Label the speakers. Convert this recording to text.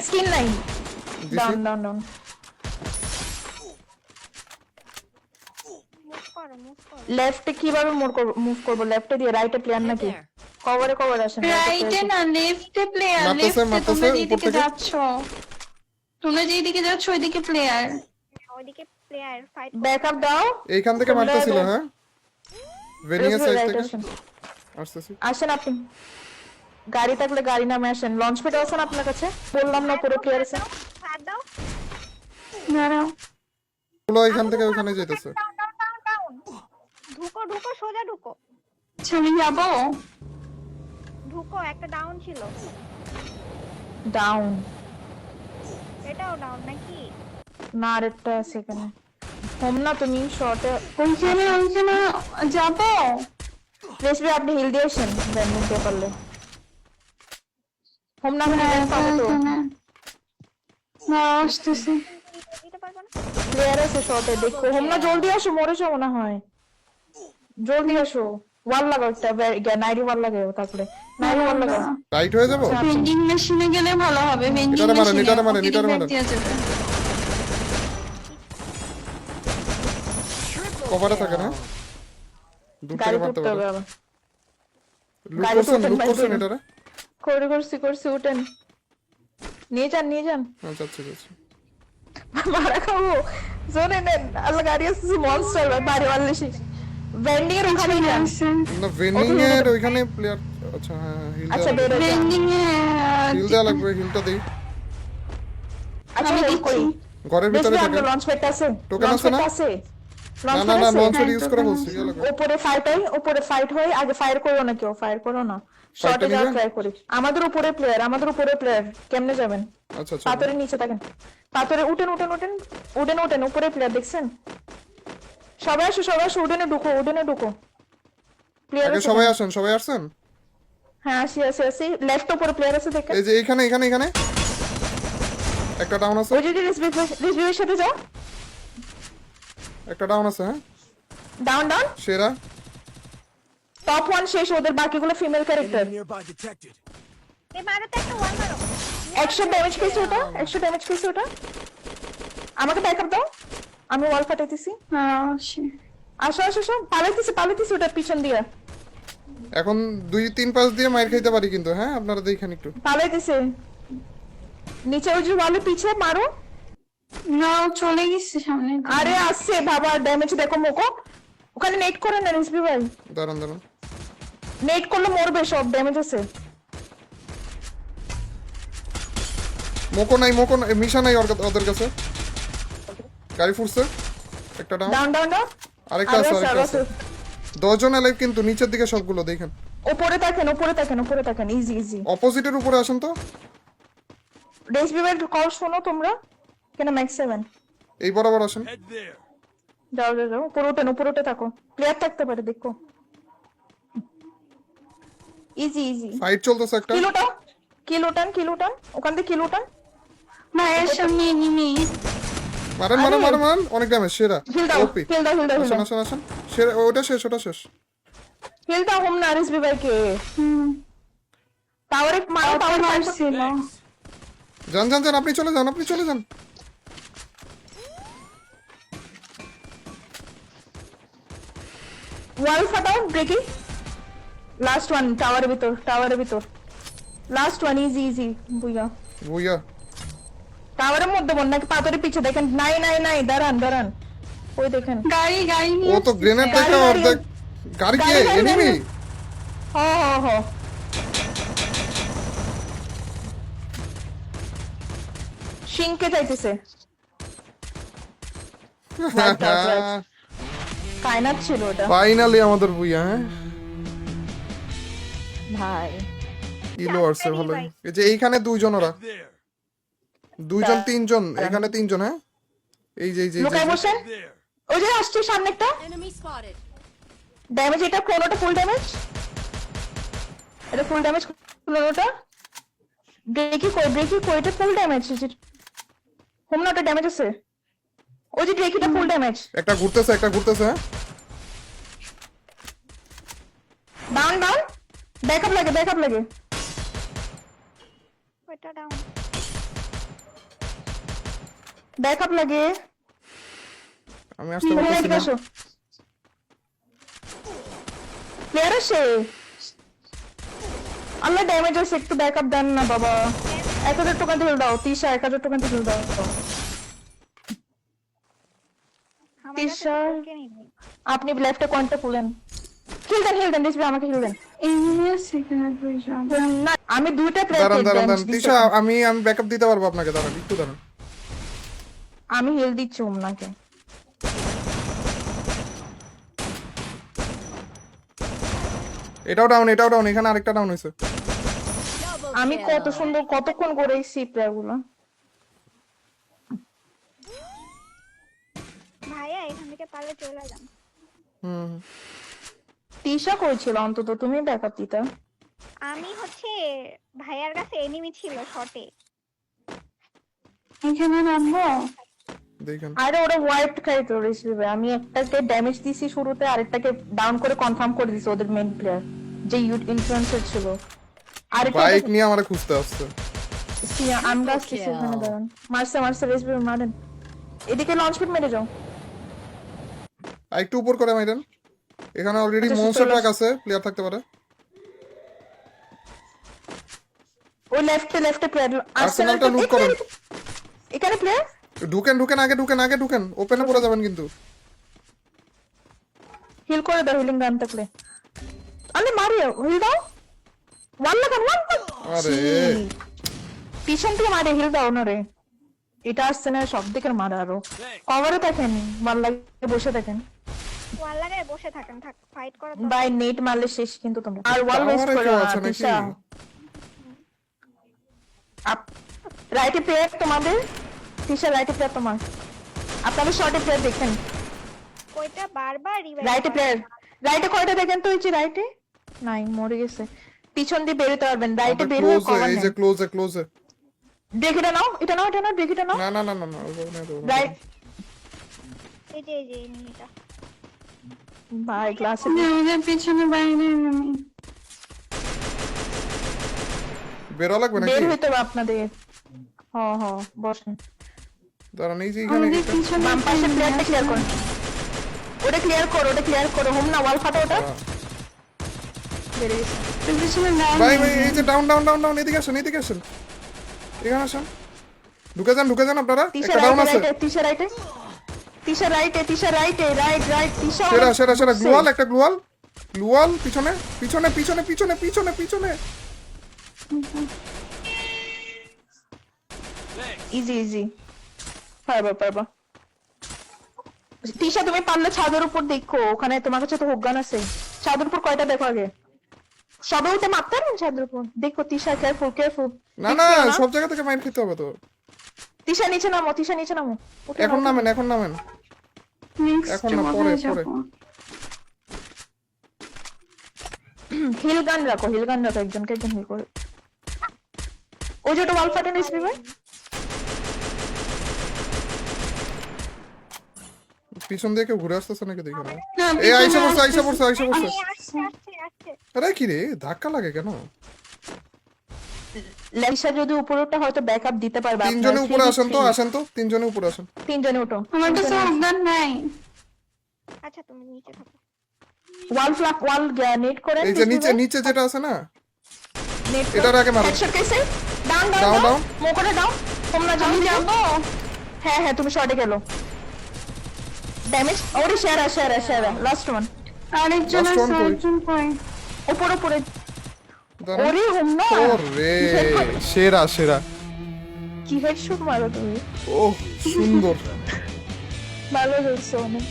Speaker 1: Skin নাই। Down down down. লেফটে কিভাবে মুভ করব? লেফটে দিয়ে রাইটে প্লেয়ার নাকি? কভারে কভার আসেন।
Speaker 2: রাইটে না লেফটে প্লেয়ার।
Speaker 3: মারতেছে,
Speaker 2: লেফটে
Speaker 3: মারতেছে,
Speaker 2: তোমরা
Speaker 3: উপর
Speaker 2: যেদিকে
Speaker 3: থেকে।
Speaker 2: যাচ্ছো, তোমরা যেদিকে যাচ্ছ ওইদিকে প্লেয়ার।
Speaker 4: ওইদিকে প্লেয়ার ফাইট
Speaker 1: ব্যাকআপ দাও।
Speaker 3: এইখান থেকে
Speaker 1: তোমরা
Speaker 3: মারতেছিল।
Speaker 1: এবার-
Speaker 3: হ্যাঁ ভেনিয়ার সাইড
Speaker 1: রাইট
Speaker 3: থেকে
Speaker 1: আসেন।
Speaker 3: আসতেছি।
Speaker 1: আসেন আপনি। গাড়ি থাকলে গাড়ি নামে আসেন। লঞ্চ প্যাড আছে না আপনার কাছে? বললাম না পুরো প্লেয়ার আছে।
Speaker 4: ফায়ার দাও।
Speaker 2: দাঁড়াও,
Speaker 3: গুলো এখান থেকে ওখানে যেতেছে।
Speaker 4: Down down down down. ঢুকো ঢুকো সোজা ঢুকো।
Speaker 2: আচ্ছা আমি যাবো।
Speaker 4: ঢুকো, একটা ডাউন ছিল।
Speaker 1: ডাউন
Speaker 4: এটাও ডাউন নাকি?
Speaker 1: না, আরেকটা আছে এখানে। হোম না তুমি শর্টে।
Speaker 2: ওইখানে যাবো।
Speaker 1: রেসবি আপনি হিল দিয়ে আসেন ব্যান্ডিং দিয়ে পারলে। হোম না
Speaker 2: হ্যাঁ,
Speaker 1: হিল পাবো তো।
Speaker 2: না আসতেছি।
Speaker 4: দিতে পারবো না।
Speaker 1: প্লেয়ার আছে শর্টে দেখো। হোম না জলদি আসো, মরেছো মনে হয়। জলদি আসো। ওয়াল লাগাও একটা, নাইরি ওয়াল লাগাও তারপরে। নাইরি ওয়াল লাগাও।
Speaker 3: রাইট হয়ে যাবো।
Speaker 2: ভেন্ডিং মেশিনে গেলে ভালো হবে। ভেন্ডিং
Speaker 3: এটারে মারেন,
Speaker 2: মেশিনে
Speaker 3: এটারে মারেন,
Speaker 2: ওকে
Speaker 3: এটারে
Speaker 2: রিভাইভ
Speaker 3: মারেন।
Speaker 2: দেওয়া যাবে।
Speaker 3: কভারে থাকে না, দূর
Speaker 1: গাড়ি
Speaker 3: থেকে মারতে
Speaker 1: তুলতে
Speaker 3: পারে।
Speaker 1: হবে আবার।
Speaker 3: লুট
Speaker 1: গাড়ি
Speaker 3: করছেন,
Speaker 1: তুলতেন
Speaker 3: লুট
Speaker 1: ভাই,
Speaker 3: করছেন
Speaker 1: তুলেন।
Speaker 3: এটারে।
Speaker 1: করছি উঠেন। নিয়ে যান নিয়ে যান।
Speaker 3: আচ্ছা আচ্ছা আচ্ছা।
Speaker 1: মারা খাবো। জোনে নেন। আল্লাহ গাড়ি আসছে মনস্টার বাড়ি ওয়াল্লিশি। ভেন্ডিং এর ওখানে যান।
Speaker 3: না ভেন্ডিং এর ওইখানে প্লেয়ার। আচ্ছা হ্যাঁ, হিল
Speaker 1: আচ্ছা
Speaker 3: দেওয়া লাগবে।
Speaker 1: বেরো যান।
Speaker 2: ভেন্ডিং এ
Speaker 3: হিল দেওয়া লাগবে, হিলটা দেই।
Speaker 1: আচ্ছা
Speaker 2: আমি
Speaker 1: হেল্প করি।
Speaker 2: দিচ্ছি।
Speaker 3: ঘরের ভিতরে
Speaker 1: বেশি
Speaker 3: থাকে।
Speaker 1: আপনার লঞ্চ প্যাড আছে?
Speaker 3: টোকেন
Speaker 1: লঞ্চ
Speaker 3: আছে না?
Speaker 1: প্যাড আছে?
Speaker 3: না
Speaker 1: লঞ্চ
Speaker 3: না
Speaker 1: প্যাড
Speaker 3: না,
Speaker 1: আছে?
Speaker 3: লঞ্চ ইউজ করা
Speaker 2: টোকেন
Speaker 3: বলছি।
Speaker 2: আছে।
Speaker 3: ইয়ে লাগবে।
Speaker 1: উপরে ফাইট হয় আগে ফায়ার করো না, কেউ ফায়ার করো না। শর্টে যাওয়ার
Speaker 3: নিবে?
Speaker 1: ট্রাই করি। আমাদের উপরে প্লেয়ার কেমনে যাবেন?
Speaker 3: আচ্ছা আচ্ছা।
Speaker 1: পাথরের নিচে থাকেন। পাথরে উঠেন উপরে প্লেয়ার দেখছেন? সবাই আসো উডেনে ঢুকো। প্লেয়ার
Speaker 3: আগে
Speaker 1: আছে?
Speaker 3: সবাই আসেন, সবাই আসছেন।
Speaker 1: হ্যাঁ আসি। লেফট উপরে প্লেয়ার আছে দেখেন।
Speaker 3: এই যে এইখানে এখানে এখানে একটা ডাউন আছে,
Speaker 1: ওই যে রিসবির সাথে যাও।
Speaker 3: একটা ডাউন আছে। হ্যাঁ
Speaker 1: ডাউন
Speaker 3: সেরা।
Speaker 1: টপ 1 শেষ, ওদের বাকিগুলো ফিমেল ক্যারেক্টার।
Speaker 5: Nearby detected.
Speaker 4: এই মারো তো, একটা ওয়াল মারো।
Speaker 1: 100 ড্যামেজ খেয়েছে ওটা। আমাকে ব্যাকআপ দাও, আমি ওয়াল ফাটাইতেছি। আসো পালাইতেছি ওটার পিছন দিয়ে।
Speaker 3: এখন 2-3 পাস দিয়ে মাইর খাইতে পারি কিন্তু। হ্যাঁ আপনারা দেখেন একটু।
Speaker 1: পালাইতেছে নিচে, ওই যে ওয়ালের পিছে মারো।
Speaker 2: না ও চলে গেছে সামনে।
Speaker 1: আরে আসছে বাবা, ড্যামেজ দেখো মোকো। ওখানে নেট করে না রিসবি ভাই,
Speaker 3: দাঁড়ান দাঁড়ান।
Speaker 1: নেট করলে মরবে, সব ড্যামেজ আছে।
Speaker 3: মোকো নাই, মিশা নাই ওদের কাছে। গাড়ি ফুটছে, একটা ডাউন।
Speaker 1: ডাউন
Speaker 3: আরেকটা আছে। 10 জন লাইভ কিন্তু নিচের দিকে সবগুলো দেখেন।
Speaker 1: উপরে তাকেন ইজি।
Speaker 3: অপোজিটের উপরে আসেন তো।
Speaker 1: রিসবি ভাই কল শোনো তোমরা, কেন ম্যাক্স 7।
Speaker 3: এই বরাবর আসেন।
Speaker 5: Head there.
Speaker 1: যাও উপরে উঠে থাকো। প্লেয়ার থাকতে পারে দেখো। ইজি
Speaker 3: ফাইট চলতেছে একটা।
Speaker 1: কিলোটান ওখান থেকে কিলোটান।
Speaker 2: মায়ের সামনে এনিমি।
Speaker 3: মারেন অনেক ড্যামেজ। সেরা
Speaker 1: হিল দাও
Speaker 3: ওপি।
Speaker 1: হিল দাও
Speaker 3: আসেন। সেরা, ওটা শেষ।
Speaker 1: হিল দাও হোম না রিসবি ভাইকে। টাওয়ারে মারো, টাওয়ারে
Speaker 2: মারছিল।
Speaker 3: যান আপনি চলে যান।
Speaker 1: ওয়াল ফাটাও ব্রেকিং। লাস্ট ওয়ান টাওয়ারের ভিতর। লাস্ট ওয়ান ইজি
Speaker 3: বুইয়া।
Speaker 1: টাওয়ারের মধ্যে বল নাকি পাথরের পিছে দেখেন? নাই দাঁড়ান ওই দেখেন।
Speaker 2: গাড়ি
Speaker 3: ও
Speaker 2: নিয়ে
Speaker 3: তো গ্রেনেড
Speaker 1: গাড়ি,
Speaker 3: দেখা
Speaker 1: গাড়ি।
Speaker 3: অর্ধেক। গাড়ি কে?
Speaker 1: গাড়ি,
Speaker 3: এনিমি।
Speaker 1: হ শিংকে চাইতেছে। কায়নাত ছিল ওটা
Speaker 3: ফাইনালি আমাদের বুইয়া। হ্যাঁ
Speaker 1: ভাই।
Speaker 3: কিলো আসছে ভালোই। এই যে এইখানে 2 জন, ওরা
Speaker 5: There.
Speaker 3: 2 জন 3 জন, এখানে 3 জন। হ্যাঁ এই যে
Speaker 1: লুকায় বসেন।
Speaker 5: There.
Speaker 1: ওই যে আসছে সামনে একটা।
Speaker 6: Enemy spotted.
Speaker 1: ড্যামেজ এটা ক্রোনোটা ফুল ড্যামেজ। এটা ফুল ড্যামেজ ক্রোনোটা। ব্রেকি কই এটা ফুল ড্যামেজ। হোম না ওটা ড্যামেজ আছে। ওই যে ব্রেকিটা ফুল ড্যামেজ।
Speaker 3: একটা ঘুরতেছে। হ্যাঁ
Speaker 1: ডাউন ব্যাকআপ লাগে।
Speaker 4: ওইটা ডাউন।
Speaker 1: ব্যাকআপ লাগে।
Speaker 3: আমি আসতে
Speaker 1: হোমনা
Speaker 3: পারতেছি
Speaker 1: এদিকে
Speaker 3: না।
Speaker 1: আসো। প্লেয়ার আসে। আল্লাহ ড্যামেজ হয়েছে, একটু ব্যাকআপ দেন না বাবা। 1000 টাকা দিয়ে দাও তিশা, 1000 টাকা দিয়ে দাও।
Speaker 4: আমার কাছে
Speaker 1: তিশা,
Speaker 4: টোকেনই নেই।
Speaker 1: আপনি লেফটে কোয়ান্টটা খুলেন। হিল দেন দিস, আমাকে হিল দেন।
Speaker 2: এনিমির সেকেন্ড পজিশন।
Speaker 1: না, আমি দুইটা
Speaker 3: দাঁড়ান দাঁড়ান
Speaker 1: প্লেয়ার
Speaker 3: দাঁড়ান তিশা, আমি ব্যাকআপ দিতে পারবো আপনাকে, দাঁড়ান একটু দাঁড়ান।
Speaker 1: আমি হিল দিচ্ছি ওমনাকে।
Speaker 3: এটাও ডাউন, এখানে আরেকটা ডাউন হয়েছে।
Speaker 1: আমি কত সুন্দর কতক্ষণ করেছি প্লেয়ার গুলো।
Speaker 4: ভাইয়া এখান থেকে পারলে চলে যান।
Speaker 3: হুম
Speaker 1: তিশা করেছিল, অন্তত তুমি ব্যাকআপ দিতা।
Speaker 4: আমি হচ্ছে ভাইয়ার কাছে এনিমি ছিল শর্টে।
Speaker 2: এখানে নামবো।
Speaker 3: দেখেন
Speaker 1: আরে ওরা ওয়াইপড খাইতো রিসিভে। আমি একটাকে ড্যামেজ দিছি শুরুতে, আরেকটাকে ডাউন করে কনফার্ম করে দিছি ওদের মেইন প্লেয়ার যে ইনফ্লুয়েন্সার ছিল। আরেকটা
Speaker 3: বাইক নিয়ে আমারে খুঁজতে আসছে।
Speaker 1: আমরা আসতেছি ওখানে, দাঁড়ান। মারছে রিসিভে মারেন। এদিকে লঞ্চ পিট মেরে যাও।
Speaker 3: আর একটু উপর করে মাইরেন। এখানে অলরেডি
Speaker 1: আচ্ছা,
Speaker 3: মনস্টার
Speaker 1: চলে
Speaker 3: ট্রাক আছে, প্লেয়ার থাকতে পারে।
Speaker 1: ওই লেফটে প্লেয়ার
Speaker 3: আর্সেনালটা লুট করেন।
Speaker 1: এখানে প্লেয়ার।
Speaker 3: ঢুকেন আগে ঢুকেন, ওপেনে পড়ে যাবেন কিন্তু।
Speaker 1: হিল করে দাও, হিলিং গান থাকলে। আরে মারিও, হিল দাও। ওয়ান লাগান।
Speaker 3: আরে
Speaker 1: পিছন থেকে মারে, হিল দাও না রে। এটা আসছে না, সব দিকের মারা। আরো কভারে থাকেন, মার লাগে বসে থাকেন।
Speaker 4: ওয়াল লাগায় বসে থাকেন, থাক ফাইট করা দরকার
Speaker 1: বাই নেট মারলে শেষ কিন্তু তোমরা। আর ওয়াল ওয়েস্ট
Speaker 3: টাওয়ারে
Speaker 1: করো
Speaker 3: কেউ
Speaker 1: না
Speaker 3: আছে নাকি?
Speaker 1: তিশা। রাইটে প্লেয়ার তোমাদের। তিশা রাইটে প্লেয়ার তোমার। আপনাদের শর্টে প্লেয়ার দেখেন।
Speaker 4: কইটা বারবার রিভাইভ
Speaker 1: রাইটে প্লেয়ার, রাইটে কয়টা দেখেন তো। হচ্ছে রাইটে নাই, মরে গেছে। পিছন দিয়ে বেরোতে পারবেন, রাইটে বের হয়ে
Speaker 3: ক্লোজে,
Speaker 1: কভার
Speaker 3: এই যে
Speaker 1: নেন।
Speaker 3: ক্লোজে।
Speaker 1: ব্রেক এটা নাও, এটা নাও ব্রেক এটা নাও।
Speaker 3: না
Speaker 1: রাইট
Speaker 4: এই যে এনিমিটা।
Speaker 1: ভাই ক্লাসে
Speaker 2: আমাদের পিছনে বাইরে এনিমি।
Speaker 3: বেরো লাগবে নাকি?
Speaker 1: বের হইতে হবে আপনাদের। বসেন।
Speaker 3: দাঁড়ান, এই যে এখানে
Speaker 2: আমাদের
Speaker 3: একটা।
Speaker 2: পিছনে
Speaker 1: বাম পাশে প্লেয়ারটা ক্লিয়ার করুন। ওটা ক্লিয়ার করো। হোম না, ওয়াল ফাটা ওটা।
Speaker 3: হ্যাঁ।
Speaker 1: বেরিয়ে গেছে।
Speaker 2: পিছনে ডাউন।
Speaker 3: ভাই এই যে ডাউন, এদিকে আসেন। এখানে আসেন। ঢুকে যান আপনারা।
Speaker 1: তিশা
Speaker 3: একটা ডাউন আছে।
Speaker 1: রাইটে, তিশা রাইটে, রাইট তিশা।
Speaker 3: সেরা গ্লুয়াল, একটা গ্লুয়াল পিছনে।
Speaker 1: ইজি পারবা। তিশা তুমি পারলে ছাদের উপর দেখো, ওখানে তোমার কাছে তো হুকগান আছে। ছাদের উপর কয়টা দেখো আগে। সবে উঠে মারতে পারেন ছাদের উপর। দেখো তিশা, কেয়ারফুল।
Speaker 3: না সব জায়গা থেকে মাইর খেতে হবে তো।
Speaker 1: তিশা নিচে নামো। উঠে
Speaker 3: এখন
Speaker 1: নামো।
Speaker 3: নামেন।
Speaker 2: নেক্সট
Speaker 3: এখন না,
Speaker 2: পরে
Speaker 3: পরে।
Speaker 2: যাব।
Speaker 1: হিল গান রাখো একজন হিল করে। ওই যে ওটা ওয়াল ফাটা নিস ভাই।
Speaker 3: পিছন দিয়ে কেউ ঘুরে আসতেছে নাকি দেখে না।
Speaker 2: না,
Speaker 3: এই আইসা
Speaker 2: পিছনে
Speaker 3: পড়ছে।
Speaker 4: আসছে।
Speaker 3: আরে কি রে, ধাক্কা লাগে কেন?
Speaker 1: লেসা যদি উপরটা হয়তো ব্যাকআপ দিতে পারবে।
Speaker 3: তিনজনে উপরে আসেন তো, তিনজনে উপরে আসেন।
Speaker 1: তিনজনে উঠো।
Speaker 2: আমার কাছে অজ্ঞান নাই।
Speaker 4: আচ্ছা তুমি নিচে থাকো।
Speaker 1: ওয়াল নেট করে।
Speaker 3: এই যে নিচে যেটা আছে না,
Speaker 1: নেট
Speaker 3: এটার আগে মারো।
Speaker 1: হেডশট কেসে ডাউন
Speaker 3: Down.
Speaker 1: মোকরে দাও। তোমরা যাবো। হ্যাঁ তুমি শর্টে গেলো। ড্যামেজ ওরে শেয়ার লাস্ট ওয়ান।
Speaker 2: আরেকজন
Speaker 3: Last one
Speaker 2: আছে,
Speaker 3: কই?
Speaker 2: আরেকজন কই?
Speaker 1: উপরে।
Speaker 3: দাঁড়ান।
Speaker 1: ওরে হোম না।
Speaker 3: ওরে সেরা।
Speaker 1: কি হেডশট মারো তুমি।
Speaker 3: ওহ সুন্দর।
Speaker 1: ভালো হয়েছে অনেক।